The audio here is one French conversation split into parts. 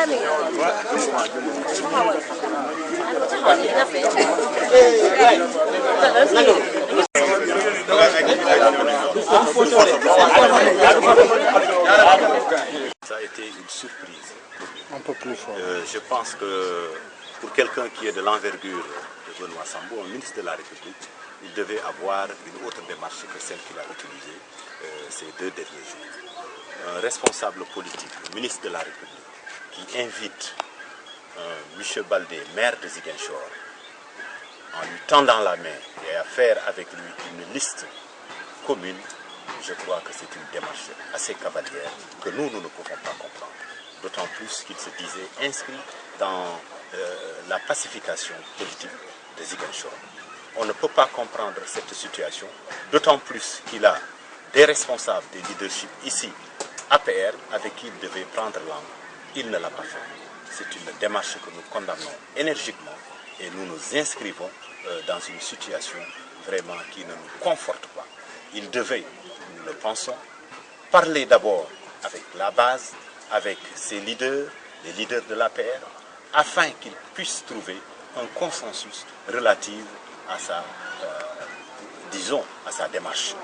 Ça a été une surprise. Un peu plus fort. Je pense que pour quelqu'un qui est de l'envergure de Benoît Sambou, un ministre de la République, il devait avoir une autre démarche que celle qu'il a utilisée ces 2 derniers jours. Un responsable politique, le ministre de la République, qui invite M. Baldé, maire de Ziguinchor, en lui tendant la main et à faire avec lui une liste commune, je crois que c'est une démarche assez cavalière que nous ne pouvons pas comprendre. D'autant plus qu'il se disait inscrit dans la pacification politique de Ziguinchor. On ne peut pas comprendre cette situation, d'autant plus qu'il a des responsables des leaderships ici, APR, avec qui il devait prendre langue. Il ne l'a pas fait. C'est une démarche que nous condamnons énergiquement et nous nous inscrivons dans une situation vraiment qui ne nous conforte pas. Il devait, nous le pensons, parler d'abord avec la base, avec ses leaders, les leaders de l'APR, afin qu'ils puissent trouver un consensus relatif à sa, à sa démarche.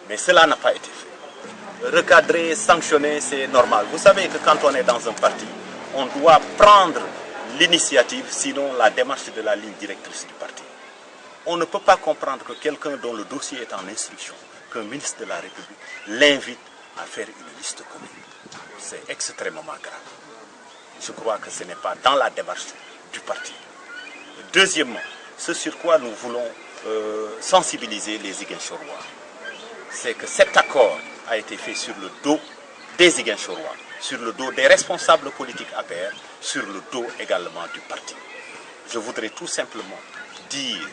Mais cela n'a pas été fait. Recadrer, sanctionner, c'est normal. Vous savez que quand on est dans un parti, on doit prendre l'initiative, sinon la démarche de la ligne directrice du parti. On ne peut pas comprendre que quelqu'un dont le dossier est en instruction, qu'un ministre de la République l'invite à faire une liste commune. C'est extrêmement grave. Je crois que ce n'est pas dans la démarche du parti. Deuxièmement, ce sur quoi nous voulons sensibiliser les Ziguinchorois, c'est que cet accord a été fait sur le dos des Ziguinchorois, sur le dos des responsables politiques APR, sur le dos également du parti. Je voudrais tout simplement dire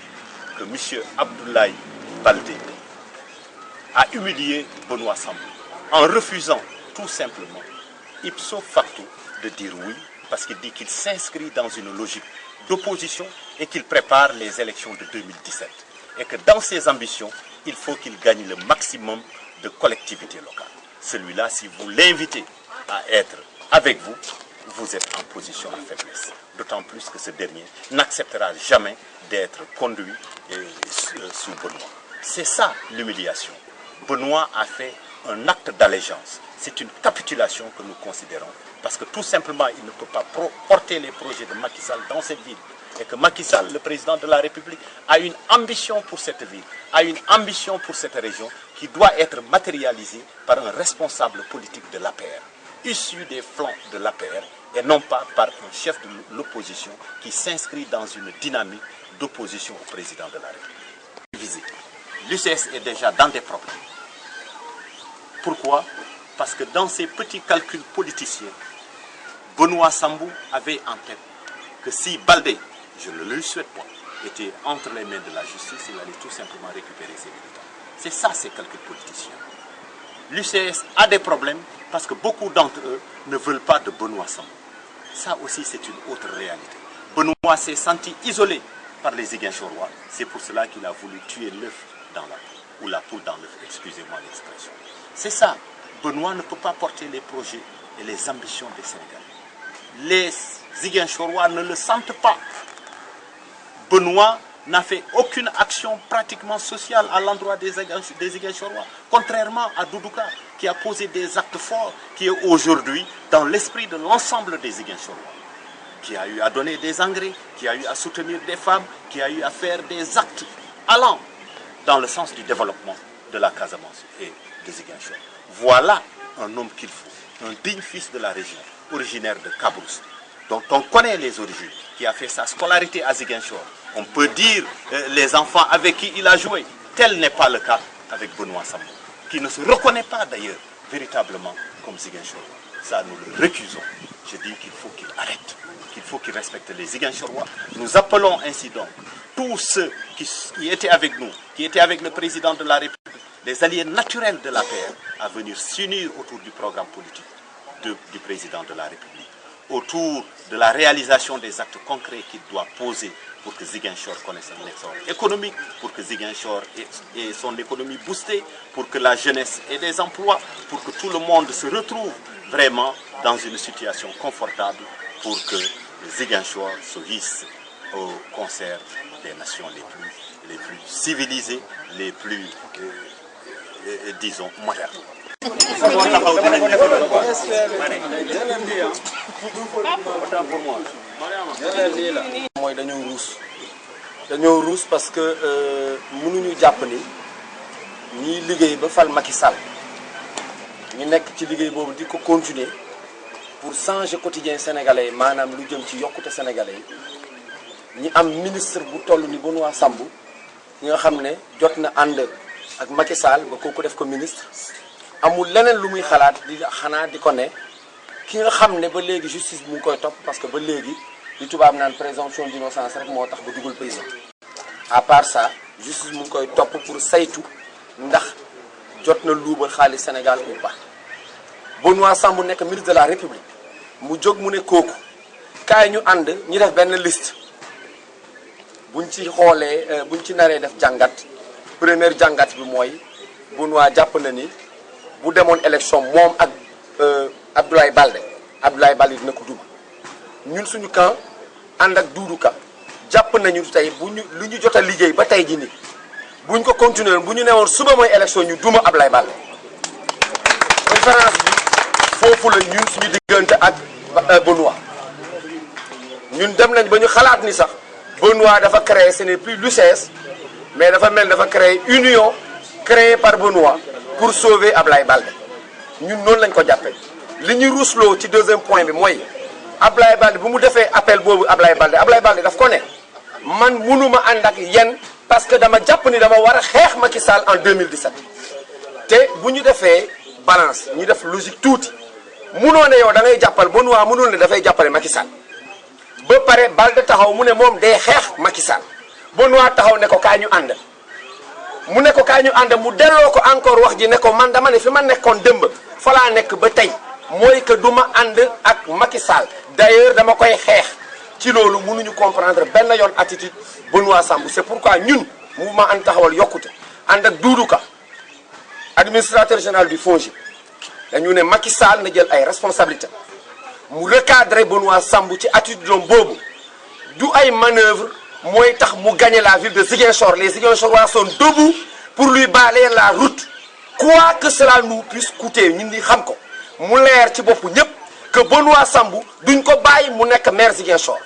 que M. Abdoulaye Baldé a humilié Benoît Sambou en refusant tout simplement, ipso facto, de dire oui, parce qu'il dit qu'il s'inscrit dans une logique d'opposition et qu'il prépare les élections de 2017. Et que dans ses ambitions, il faut qu'il gagne le maximum de collectivités locales. Celui-là, si vous l'invitez à être avec vous, vous êtes en position de faiblesse. D'autant plus que ce dernier n'acceptera jamais d'être conduit sous Benoît. C'est ça l'humiliation. Benoît a fait un acte d'allégeance. C'est une capitulation que nous considérons parce que tout simplement, il ne peut pas porter les projets de Macky Sall dans cette ville. Et que Macky Sall, le président de la République, a une ambition pour cette ville, a une ambition pour cette région qui doit être matérialisée par un responsable politique de l'APR, issu des flancs de l'APR et non pas par un chef de l'opposition qui s'inscrit dans une dynamique d'opposition au président de la République. L'UCS est déjà dans des problèmes. Pourquoi? Parce que dans ces petits calculs politiciens, Benoît Sambou avait en tête que si Baldé, je ne le souhaite pas, était entre les mains de la justice, il allait tout simplement récupérer ses militants. C'est ça, ces calculs politiciens. L'UCS a des problèmes parce que beaucoup d'entre eux ne veulent pas de Benoît Sambou. Ça aussi, c'est une autre réalité. Benoît s'est senti isolé par les Ziguinchorois. C'est pour cela qu'il a voulu tuer l'œuf dans la poule, ou la poule dans l'œuf, excusez-moi l'expression. C'est ça. Benoît ne peut pas porter les projets et les ambitions des Sénégalais. Les Ziguinchorois ne le sentent pas. Benoît n'a fait aucune action pratiquement sociale à l'endroit des Ziguinchorois, contrairement à Doudouka, qui a posé des actes forts, qui est aujourd'hui dans l'esprit de l'ensemble des Ziguinchorois, qui a eu à donner des engrais, qui a eu à soutenir des femmes, qui a eu à faire des actes allant dans le sens du développement de la Casamance et des Ziguinchor. Voilà un homme qu'il faut, un digne fils de la région, originaire de Cabrousse, dont on connaît les origines, qui a fait sa scolarité à Ziguinchor. On peut dire les enfants avec qui il a joué. Tel n'est pas le cas avec Benoît Sambou, qui ne se reconnaît pas d'ailleurs véritablement comme Ziguinchor. Ça, nous le récusons. Je dis qu'il faut qu'il arrête, qu'il faut qu'il respecte les Ziguinchorois. Nous appelons ainsi donc tous ceux qui étaient avec nous, qui étaient avec le président de la République, les alliés naturels de l'APR, à venir s'unir autour du programme politique du président de la République, autour de la réalisation des actes concrets qu'il doit poser pour que Ziguinchor connaisse un essor économique, pour que Ziguinchor ait son économie boostée, pour que la jeunesse ait des emplois, pour que tout le monde se retrouve vraiment dans une situation confortable pour que Ziguinchor se hisse au concert des nations les plus civilisées, les plus, disons, modernes. mooy dañoo ruus parce que mënuñu jàpp ni ñiy liggéey ba fal Macky Sall ñu nekk ci liggéey boobu di ko continuer pour changer quotidien sénégalais maanaam lu jëm ci yokkute sénégalais yi ñi am ministre bu toll ni Benoît Sambou ñi nga xam ne jot na ànd ak Macky Sall ba kooku def ko ministre amul leneen lu muy xalaat di xanaa di ko ne ki nga xam ne ba léegi justice mu ngi koy topp parce que ba léegi li tubaab naan présomption d'innocence rek moo tax ba dugal prison. À part ça justice mu ngi koy topp pour saytu ndax jot na luubal xaalis Sénégal ou pas. Benoît Sambou nekk ministre de la République mu jóg mu ne kooku kaay ñu ànd ñu def benn liste buñ ci xoolee buñ ci naree def jàngat première jàngat bi mooy Benoît jàpp na ni bu demoon élection moom ak Abdoulaye Baldé dina ko duma ñun suñu camp ànd ak Doudou Ka jàpp nañu tey lu ñu jot a liggéey ba tey ji ni buñ ko continuer bu ñu newoon suba mooy élection ñu duma Abdoulaye Baldé différence bi foofu la ñun suñu diggante ak Benoît ñun dem nañ ba ñu xalaat ni sax Benoît dafa créer ce n'est plus l'UCS mais dafa mel dafa créer union créée par Benoît pour sauver Abdoulaye Baldé ñun noonu lañ ko jàppee li ñuy ruusloo ci deuxième point bi mooy Abdoulaye Baldé bu mu defee appel boobu Abdoulaye Baldé daf ko ne man mënuma ànd ak yéen parce que dama jàpp ni dama war a xeex Macky Sall en 2017 te bu ñu defee balance ñu def logique tuuti munoo ne yow da ngay jàppal Benoît mënul ne dafay jàppale Macky Sall ba pare Baldé taxaw mu ne moom day xeex Macky Sall Benoît taxaw ne ko kaa ñu ànd mu ne ko kaa ñu ànd mu delloo ko encore wax ji ne ko man dama ne fi ma nekkoon démb fa laa nekk ba tey mooy que du ma ànd ak Macky Sall d'ailleurs dama koy xeex ci loolu mënuñu comprendre benn yoon attitude Benoît Sambou c'est pourquoi ñun mouvement ànd taxawal yokkute ànd ak Doudou Ka administrateur général du FONGIP dañu ne Macky Sall na jël ay responsabilités mu recadrer Benoît Sambou ci attitude boobu du ay manœuvre mooy tax mu gagner la ville de Ziguinchor. Les Ziguinchorois sont debout pour lui balayer la route quoi que cela nous puisse coûter ñun di xam ko mu leer ci boppu ñëpp que Benoît Sambou duñ ko bàyyi mu nekk maire Ziguinchor.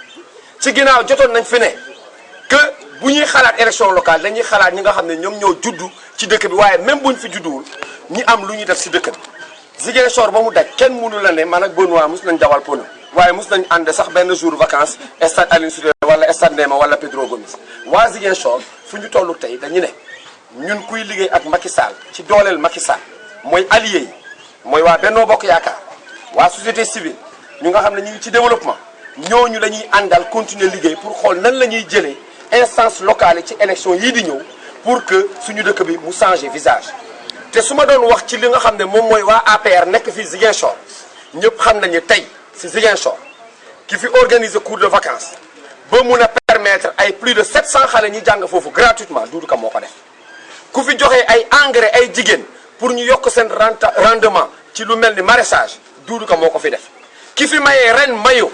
ci ginnaaw jotoon nañ fi ne que bu ñuy xalaat élection locale dañuy xalaat ñi nga xam ne ñoom ñoo juddu ci dëkk bi waaye même buñ fi judduwul ñi am lu ñuy def si dëkk bi. Ziguinchor ba mu daj kenn mënu la ne man ak Benoît mus nañ dawal pono waaye mus nañ ànd sax benn jour vacances stade Aline Sitoé wala stade Ndéma wala Pedro Gomis waa Ziguinchor fu ñu tollu tey dañu ne ñun kuy liggéey ak Macky Sall ci dooleel Macky Sall mooy allié yi mooy waa Benno Bokk Yaakaar waa société civile ñu nga xam ne ñu ngi ci développement ñooñu la ñuy àndal continuer liggéey pour xool nan la ñuy jëlee instance locale ci élection yii di ñëw pour que suñu dëkk bi mu changer visage. te su ma doon wax ci li nga xam ne moom mooy waa APR nekk fii Ziguinchor ñëpp xam nañu tey si Ziguinchor ki fi organiser cours de vacances ba mun a permettre ay plus de 700 xale ñi jàng foofu gratuitement Doudou Ka moo ko def ku fi joxe ay engrais ay jigéen pour ñu yokk seen rendement ci lu mel ni maraîchage Doudou Ka moo ko fi def ki fi mayee ren mayo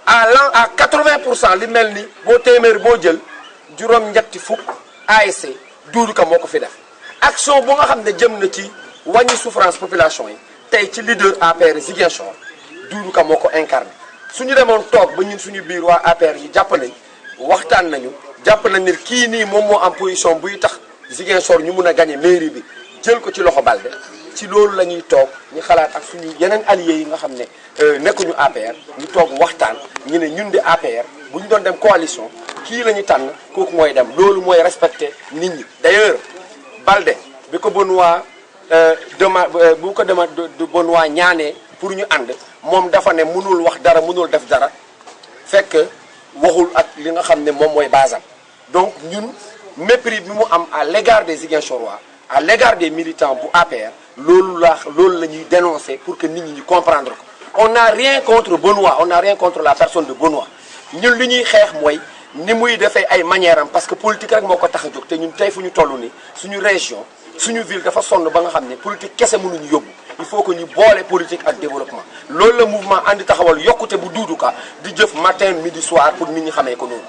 à 80% li mel ni boo téeméer boo jël juróom-ñetti fukk ASC Doudou Ka moo ko fi def action bu nga xam ne jëm na ci wàññi souffrance population yi tey ci leader APR Ziguinchor Doudou Ka moo ko incarné suñu demoon toog ba ñun suñu biir waa APR yi jàpp nañ waxtaan nañu jàpp nañ ne kii nii moom moo am position buy tax Ziguinchor ñu mun a gagné mairie bi jël ko ci loxo Baldé ci loolu la ñuy toog ñu xalaat ak suñu yeneen alliés yi nga xam ne nekkuñu APR ñu toog waxtaan ñu ne ñun di APR bu ñu doon dem coalition kii la ñu tànn kooku mooy dem loolu mooy respecté nit ñi. d'ailleurs Baldé bi ko Benoît bu ko dema Benoît ñaanee pour ñu ànd moom dafa ne mënul wax dara mënul def dara fekk waxul ak li nga xam ne moom mooy basam donc ñun mépris bi mu am à l'égard des Ziguinchorois à l'égard des militants bu APR loolu la ñuy dénoncer pour que nit ñi ñu comprendre ko. On n'a rien contre Benoît on n'a rien contre la personne de Benoît ñun li ñuy xeex mooy ni muy defee ay manière am parce que politique rek moo ko tax a jóg te ñun tey fu ñu toll ni suñu région suñu ville dafa sonn ba nga xam ne politique kese mënuñu yóbbu il faut que ñu boole politique ak développement loolu la mouvement andi taxawal yokkute bu Doudou Ka di jëf matin midi soir pour nit ñi xamee ko noonu